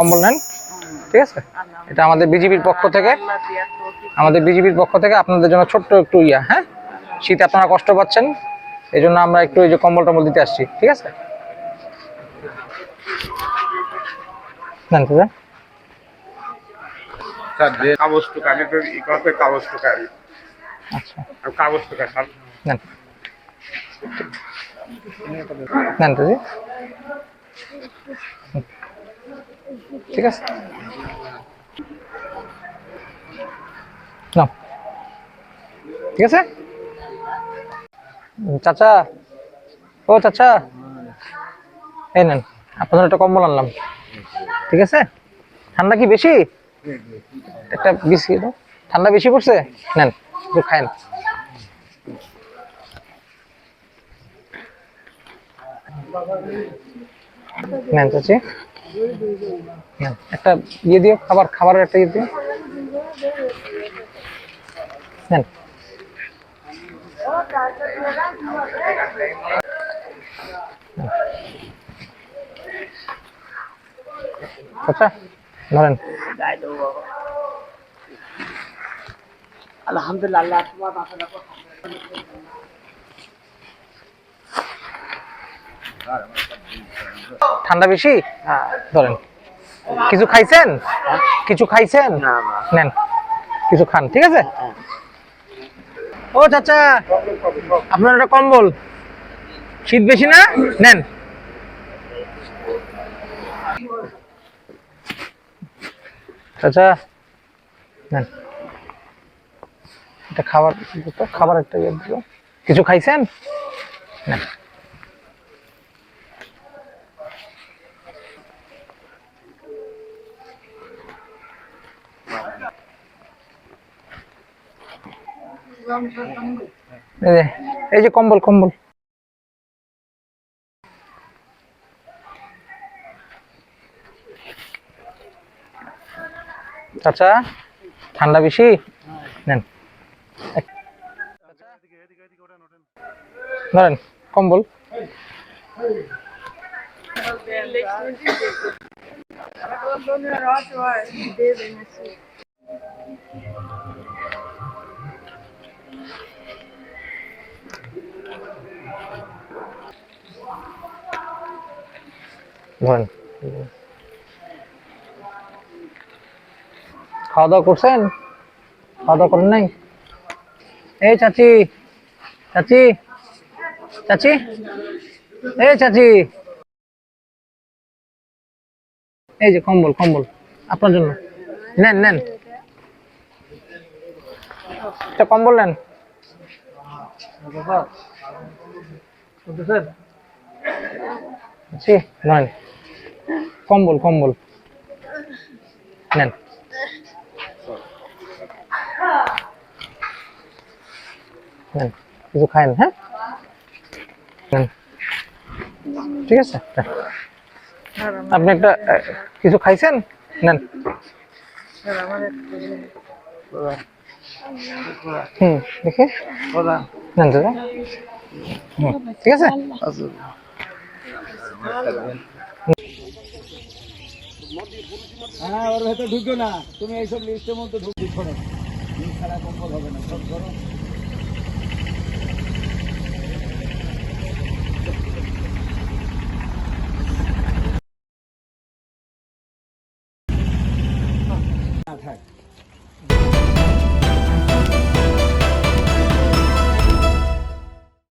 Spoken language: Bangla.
কম্বল নেন, ঠিক আছে? এটা আমাদের বিজিবির পক্ষ থেকে, আপনাদের জন্য ছোট্ট একটু হ্যাঁ, শীতে আপনারা কষ্ট পাচ্ছেন, এই জন্য আমরা একটু এই যে কম্বল টম্বল দিতে আসছি, ঠিক আছে? নেন তো আচ্ছা, নেন নেন তো জি, ঠিক আছে, নাও, ঠিক আছে। চাচা, ও চাচা, এই নেন আপনাদের একটা কম্বল আনলাম, ঠিক আছে? ঠান্ডা কি বেশি? একটা বিস্কিট দাও, ঠান্ডা বেশি পড়ছে, নেন একটু খায়েন। নেন চাচি, নেন একটা দিও, খাবারের একটা দিও, নেন। আচ্ছা ধরেন। আলহামদুলিল্লাহ। ঠান্ডা বেশি? ধরেন। কিছু খাইছেন? কিছু খাইছেন? নেন কিছু খান, ঠিক আছে? ও চাচা, আপনার একটা কম্বল, শীত বেশি না? নেন। চাচা নেন, এটা খাবার একটা দিল। কিছু খাইছেন? নেন। এই যে কম্বল, চাচা ঠান্ডা বেশি? নেন ধরেন কম্বল। ধরেন, খাওয়া দাওয়া করছেন? খাওয়া দাওয়া করেন নাই? এই চাচি, চাচি, চাচি, এই চাচি, এই যে কম্বল আপনার জন্য, নেন নেন, একটা কম্বল নেন। নেন কম্বল নেন। নেন কিছু খায়েন, হ্যাঁ নেন, ঠিক আছে? আপনি একটা কিছু খাইছেন? নেন। দেখি নেন দাদা, ঠিক আছে? হ্যাঁ, ওর ভেতর ঢুকো না, তুমি এইসব লিস্টের মধ্যে ঢুকছো না, ছাড়া কম্বল হবে না, সব ধরো।